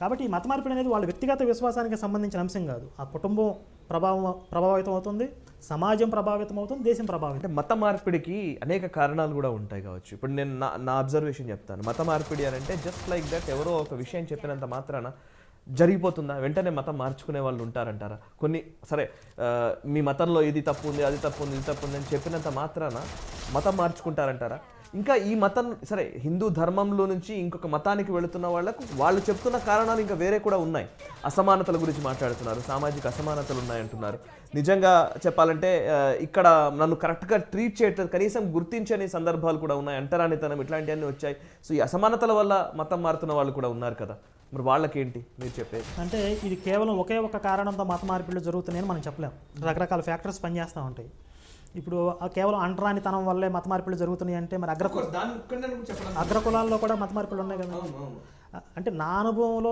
కాబట్టి ఈ మత మార్పిడి అనేది వాళ్ళ వ్యక్తిగత విశ్వాసానికి సంబంధించిన అంశం కాదు. ఆ కుటుంబం ప్రభావితం అవుతుంది, సమాజం ప్రభావితం అవుతుంది, దేశం ప్రభావితం. అంటే మత మార్పిడికి అనేక కారణాలు కూడా ఉంటాయి కావచ్చు. ఇప్పుడు నేను నా అబ్జర్వేషన్ చెప్తాను. మత మార్పిడి అని అంటే జస్ట్ లైక్ దట్ ఎవరో ఒక విషయం చెప్పినంత మాత్రాన జరిగిపోతుందా? వెంటనే మతం మార్చుకునే వాళ్ళు ఉంటారంటారా? కొన్ని సరే మీ మతంలో ఇది తప్పు ఉంది, అది తప్పు ఉంది, ఇది తప్పు ఉంది అని చెప్పినంత మాత్రాన మతం మార్చుకుంటారంటారా? ఇంకా ఈ మతం సరే హిందూ ధర్మంలో నుంచి ఇంకొక మతానికి వెళుతున్న వాళ్ళకు వాళ్ళు చెప్తున్న కారణాలు ఇంకా వేరే కూడా ఉన్నాయి. అసమానతల గురించి మాట్లాడుతున్నారు, సామాజిక అసమానతలు ఉన్నాయంటున్నారు. నిజంగా చెప్పాలంటే ఇక్కడ నన్ను కరెక్ట్గా ట్రీట్ చేయట్లేదు, కనీసం గుర్తించని సందర్భాలు కూడా ఉన్నాయి, అంటరానితనం ఇట్లాంటివన్నీ వచ్చాయి. సో ఈ అసమానతల వల్ల మతం మారుతున్న వాళ్ళు కూడా ఉన్నారు కదా, మరి వాళ్ళకేంటి మీరు చెప్పేది? అంటే ఇది కేవలం ఒకే ఒక కారణంతో మత మార్పిడులు జరుగుతున్నాయని మనం చెప్పలేం. రకరకాల ఫ్యాక్టర్స్ పనిచేస్తూ ఉంటాయి. ఇప్పుడు కేవలం అంటరానితనం వల్లే మత మార్పిడులు జరుగుతున్నాయి అంటే మరి అగ్రకులాల్లో కూడా మత మార్పిడులు ఉన్నాయి కదా. అంటే నా అనుభవంలో